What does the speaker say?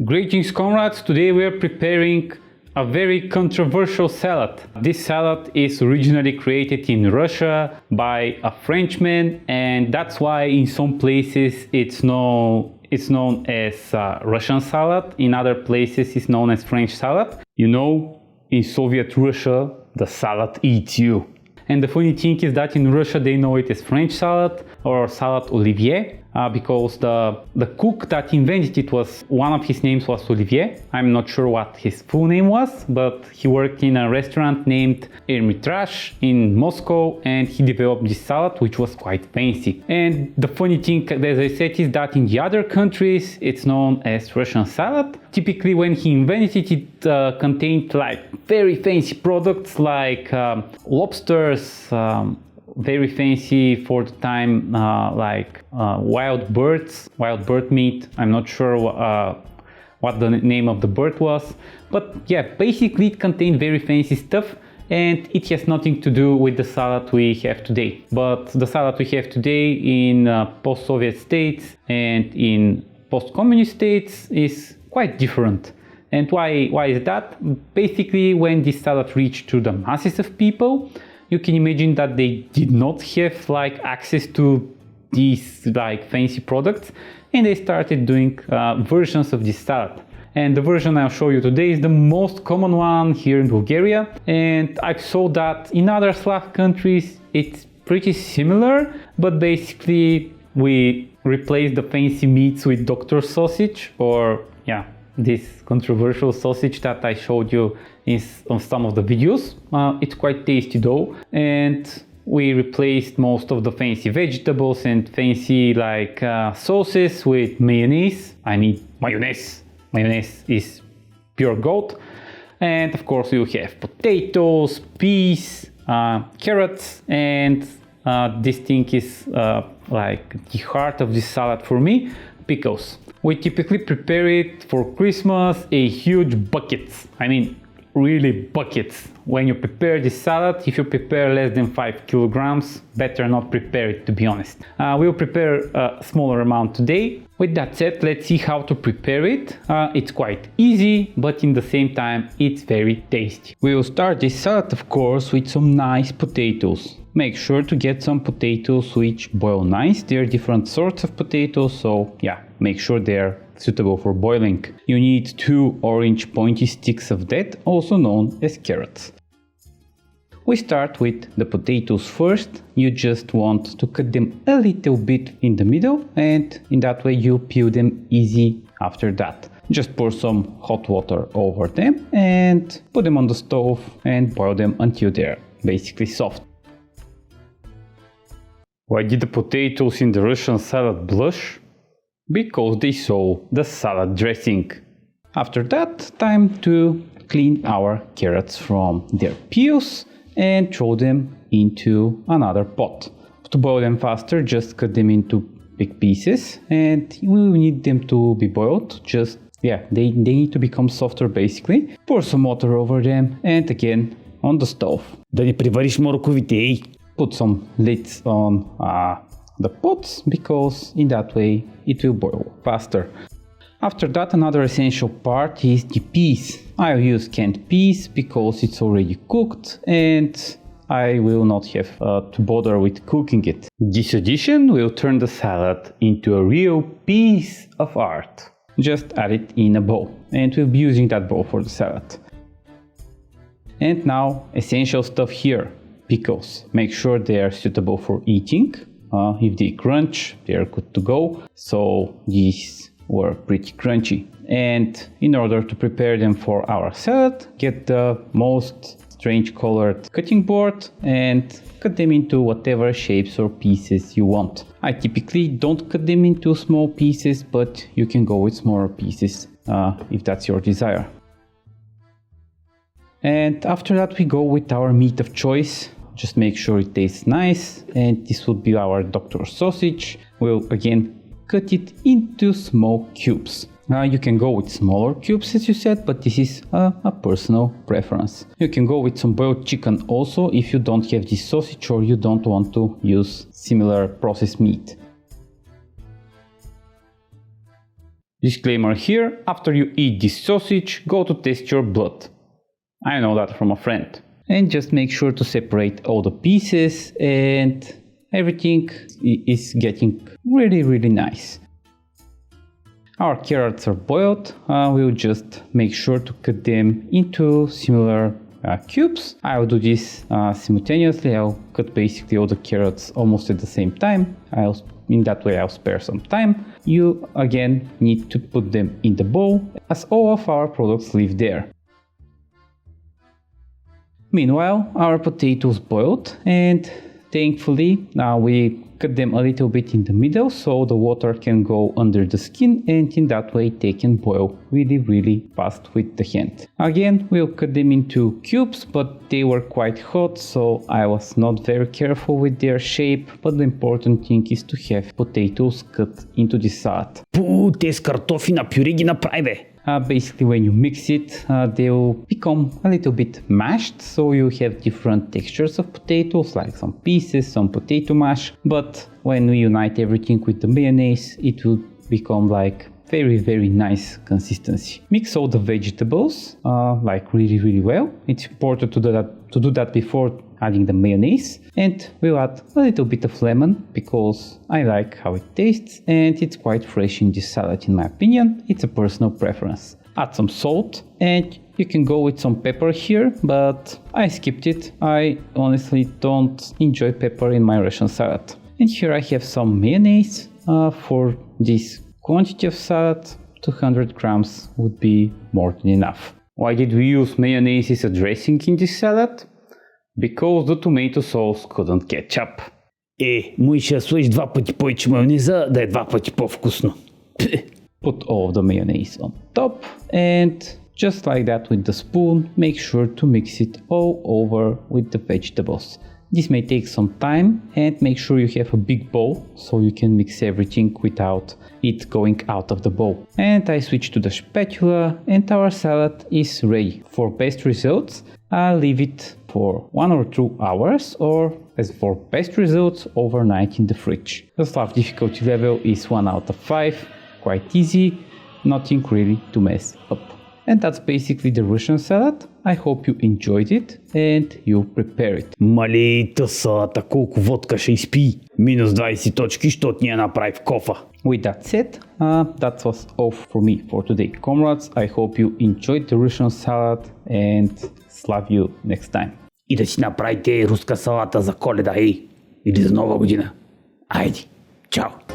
Greetings, comrades! Today we are preparing a very controversial salad. This salad is originally created in Russia by a Frenchman, and that's why in some places it's known as Russian salad. In other places it's known as French salad. You know, in Soviet Russia, the salad eats you. And the funny thing is that in Russia they know it as French salad or Salad Oливье because the cook that invented it was, one of his names was Olivier. I'm not sure what his full name was, but he worked in a restaurant named Hermitage in Moscow, and he developed this salad, which was quite fancy. And the funny thing, as I said, is that in the other countries it's known as Russian salad. Typically when he invented it, contained like very fancy products like lobsters, very fancy for the time, like wild bird meat. I'm not sure what the name of the bird was, but yeah, basically it contained very fancy stuff, and it has nothing to do with the salad we have today. But the salad we have today in post-Soviet states and in post-communist states is quite different. And why is that? Basically, when this salad reached to the masses of people, you can imagine that they did not have like access to these like fancy products, and they started doing versions of this salad. And the version I'll show you today is the most common one here in Bulgaria, and I saw that in other Slav countries it's pretty similar, but basically we replace the fancy meats with doctor sausage, or yeah, this controversial sausage that I showed you on some of the videos. It's quite tasty though, and we replaced most of the fancy vegetables and fancy like sauces with mayonnaise. I mean mayonnaise. Mayonnaise is pure gold. And of course you have potatoes, peas, carrots, and this thing is like the heart of this salad for me, pickles. We typically prepare it for Christmas, a huge buckets. I mean, really buckets. When you prepare this salad, if you prepare less than 5 kilograms, better not prepare it, to be honest. We'll prepare a smaller amount today. With that said, let's see how to prepare it. It's quite easy, but in the same time, it's very tasty. We will start this salad, of course, with some nice potatoes. Make sure to get some potatoes which boil nice. There are different sorts of potatoes, so yeah, make sure they're suitable for boiling. You need 2 orange pointy sticks of that, also known as carrots. We start with the potatoes first. You just want to cut them a little bit in the middle, and in that way you peel them easy after that. Just pour some hot water over them and put them on the stove and boil them until they're basically soft. Why did the potatoes in the Russian salad blush? Because they saw the salad dressing. After that, time to clean our carrots from their peels and throw them into another pot. To boil them faster, just cut them into big pieces, and we will need them to be boiled. Just, yeah, they need to become softer basically. Pour some water over them and again on the stove. Да не привариш морковите, ей! Put some lids on the pots, because in that way it will boil faster. After that, another essential part is the peas. I'll use canned peas because it's already cooked and I will not have to bother with cooking it. This addition will turn the salad into a real piece of art. Just add it in a bowl, and we'll be using that bowl for the salad. And now, essential stuff here. Pickles. Make sure they are suitable for eating. If they crunch, they are good to go. So these were pretty crunchy. And in order to prepare them for our salad, get the most strange colored cutting board and cut them into whatever shapes or pieces you want. I typically don't cut them into small pieces, but you can go with smaller pieces if that's your desire. And after that we go with our meat of choice. Just make sure it tastes nice, and this would be our doctor sausage. We'll again cut it into small cubes. You can go with smaller cubes as you said, but this is a personal preference. You can go with some boiled chicken also if you don't have this sausage or you don't want to use similar processed meat. Disclaimer here, after you eat this sausage, go to test your blood. I know that from a friend. And just make sure to separate all the pieces and everything is getting really nice. Our carrots are boiled. We'll just make sure to cut them into similar cubes. I'll do this simultaneously. I'll cut basically all the carrots almost at the same time. In that way I'll spare some time. You again need to put them in the bowl as all of our products live there. Meanwhile, our potatoes boiled, and thankfully we cut them a little bit in the middle so the water can go under the skin, and in that way they can boil really fast with the hand. Again, we'll cut them into cubes, but they were quite hot, so I was not very careful with their shape, but the important thing is to have potatoes cut into the salad. Те с картофи на пюре ги направи, бе. Basically, when you mix it, they'll become a little bit mashed, so you have different textures of potatoes, like some pieces, some potato mash. But when we unite everything with the mayonnaise, it will become like very nice consistency. Mix all the vegetables like really well. It's important to do that before adding the mayonnaise, and we'll add a little bit of lemon because I like how it tastes and it's quite fresh in this salad in my opinion. It's a personal preference. Add some salt, and you can go with some pepper here, but I skipped it. I honestly don't enjoy pepper in my Russian salad. And here I have some mayonnaise. For this quantity of salad, 200 grams would be more than enough. Why did we use mayonnaise as a dressing in this salad? Because the tomato sauce couldn't catch up. Мой ще сложиш 2 пъти повече майонеза, да е 2 пъти по-вкусно. Put all of the mayonnaise on top, and just like that with the spoon, make sure to mix it all over with the vegetables. This may take some time, and make sure you have a big bowl so you can mix everything without it going out of the bowl. And I switch to the spatula, and our salad is ready. For best results, I'll leave it for 1 or 2 hours, or as for best results, overnight in the fridge. The Slav difficulty level is 1 out of 5, quite easy, nothing really to mess up. And that's basically the Russian salad. I hope you enjoyed it and you prepare it. Мали, та салата колко водка ще изпи. Минус 20 точки, щото ни я направи в кофа. With that said, that was all for me for today, comrades. I hope you enjoyed the Russian salad and Slav you next time. И да си направите руска салата за Коледа, или за Нова година. Айде, чао!